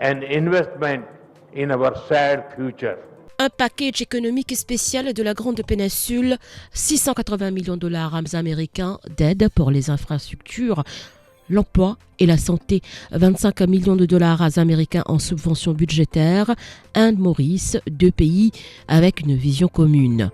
an investment in our shared future. Un package économique spécial de la Grande Péninsule, 680 millions de dollars américains d'aide pour les infrastructures, l'emploi et la santé, 25 millions de dollars américains en subventions budgétaires, Inde-Maurice, deux pays avec une vision commune.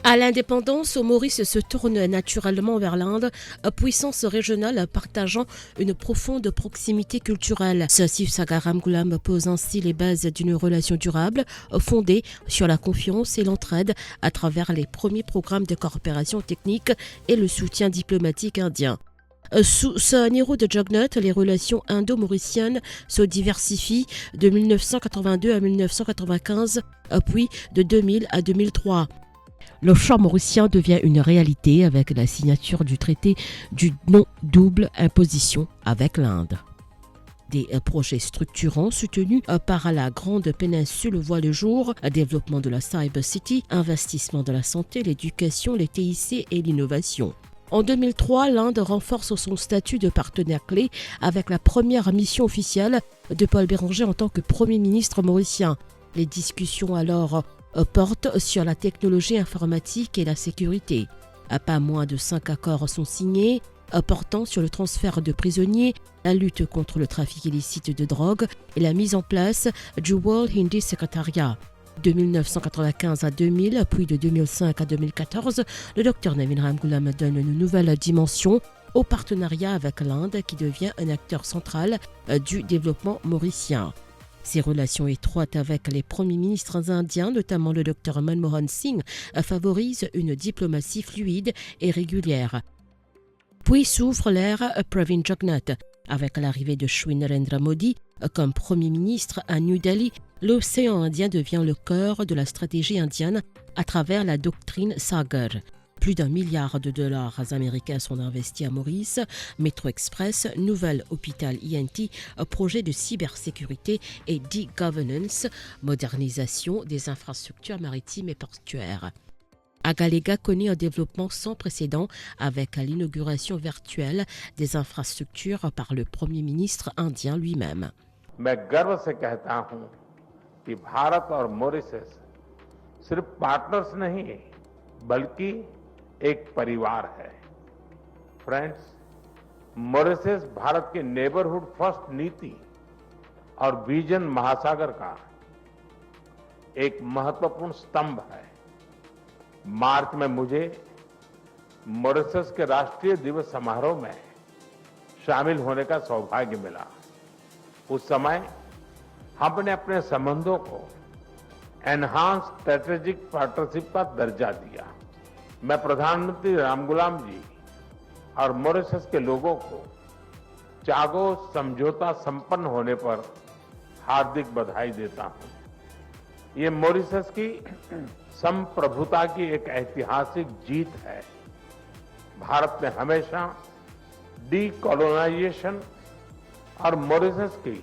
À l'indépendance, Maurice se tourne naturellement vers l'Inde, puissance régionale partageant une profonde proximité culturelle. Sir Sagar Ramgoolam pose ainsi les bases d'une relation durable fondée sur la confiance et l'entraide à travers les premiers programmes de coopération technique et le soutien diplomatique indien. Sous Sir Anirudh Jugnauth, les relations indo-mauriciennes se diversifient de 1982 à 1995, puis de 2000 à 2003. Le champ mauricien devient une réalité avec la signature du traité du non-double imposition avec l'Inde. Des projets structurants soutenus par la Grande Péninsule voient le jour, développement de la Cyber City, investissement dans la santé, l'éducation, les TIC et l'innovation. En 2003, l'Inde renforce son statut de partenaire clé avec la première mission officielle de Paul Béranger en tant que Premier ministre mauricien. Les discussions alors portent sur la technologie informatique et la sécurité. Pas moins de 5 accords sont signés, portant sur le transfert de prisonniers, la lutte contre le trafic illicite de drogue et la mise en place du World Hindi Secretariat. De 1995 à 2000, puis de 2005 à 2014, le Dr Navin Ramgoolam donne une nouvelle dimension au partenariat avec l'Inde qui devient un acteur central du développement mauricien. Ses relations étroites avec les premiers ministres indiens, notamment le Dr Manmohan Singh, favorisent une diplomatie fluide et régulière. Puis s'ouvre l'ère Pravin Jugnauth. Avec l'arrivée de Shri Narendra Modi comme Premier ministre à New Delhi, l'océan Indien devient le cœur de la stratégie indienne à travers la doctrine Sagar. Plus d'1 milliard de dollars américains sont investis à Maurice, Metro Express, nouvel hôpital ENT, projet de cybersécurité et d'e-governance, modernisation des infrastructures maritimes et portuaires. Agalega connaît un développement sans précédent avec l'inauguration virtuelle des infrastructures par le Premier ministre indien lui-même. मैं गर्व से कहता हूं कि भारत और मॉरिशस सिर्फ पार्टनर्स नहीं बल्कि एक परिवार है। फ्रेंड्स, मॉरिशस भारत के नेबरहुड फर्स्ट नीति और विजन महासागर का एक महत्वपूर्ण स्तंभ है। मार्च में मुझे मॉरिशस के राष्ट्रीय दिवस समारोह में शामिल होने का सौभाग्य मिला। उस समय हमने अपने संबंधों को एनहांस स्ट्रेटेजिक पार्टनरशिप का दर्जा दिया। मैं प्रधानमंत्री रामगुलाम जी और मॉरिशस के लोगों को चागो समझौता संपन्न होने पर हार्दिक बधाई देता हूं। ये मॉरिशस की संप्रभुता की एक ऐतिहासिक जीत है। भारत ने हमेशा डीकोलोनाइजेशन और मॉरिशस की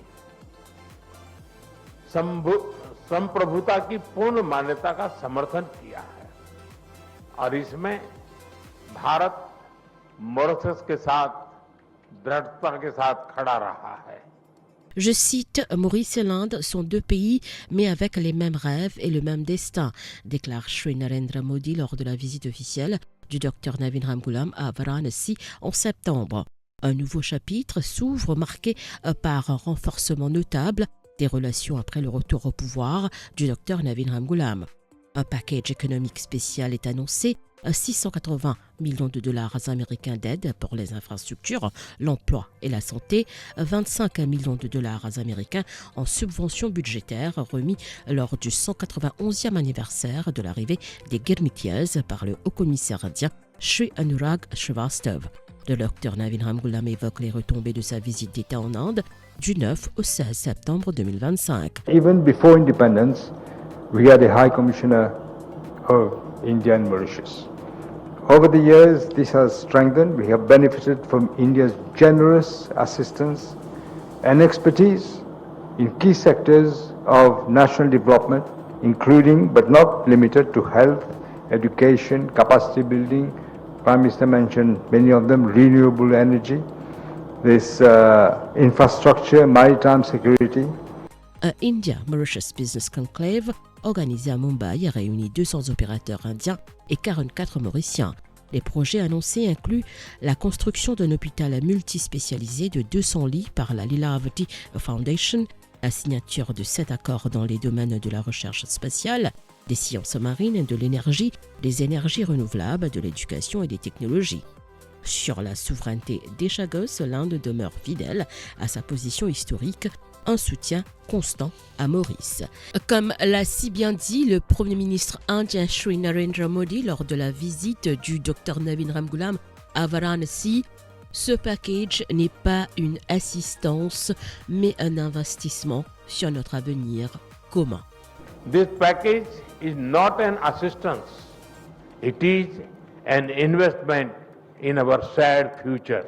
संप्रभुता की पूर्ण मान्यता का समर्थन किया है और इसमें भारत मॉरिशस के साथ दृढ़ता के साथ खड़ा रहा है। Je cite, Maurice et l'Inde sont deux pays, mais avec les mêmes rêves et le même destin, déclare Shri Narendra Modi lors de la visite officielle du Dr Navin Ramgoolam à Varanasi en septembre. Un nouveau chapitre s'ouvre marqué par un renforcement notable des relations après le retour au pouvoir du Dr Navin Ramgoolam. Un package économique spécial est annoncé, 680 millions de dollars américains d'aide pour les infrastructures, l'emploi et la santé, 25 millions de dollars américains en subventions budgétaires remis lors du 191e anniversaire de l'arrivée des Girmitias par le haut-commissaire indien Shri Anurag Shrivastava. Le Dr Navin Ramgoolam évoque les retombées de sa visite d'État en Inde du 9 au 16 septembre 2025. Even before independence, we had a High Commissioner of India and Mauritius. Over the years, this has strengthened. We have benefited from India's generous assistance and expertise in key sectors of national development, including but not limited to health, education, capacity building. Prime Minister mentioned many of them, renewable energy, this infrastructure, maritime security. Un India-Mauritius Business Conclave organisé à Mumbai a réuni 200 opérateurs indiens et 44 Mauriciens. Les projets annoncés incluent la construction d'un hôpital multispécialisé de 200 lits par la Lilavati Foundation, la signature de 7 accords dans les domaines de la recherche spatiale, des sciences marines, de l'énergie, des énergies renouvelables, de l'éducation et des technologies. Sur la souveraineté des Chagos, l'Inde demeure fidèle à sa position historique, un soutien constant à Maurice. Comme l'a si bien dit le Premier ministre indien Shri Narendra Modi lors de la visite du Dr Navin Ramgoolam à Varanasi, ce package n'est pas une assistance, mais un investissement sur notre avenir commun. This package is not an assistance. It is an investment in our shared future.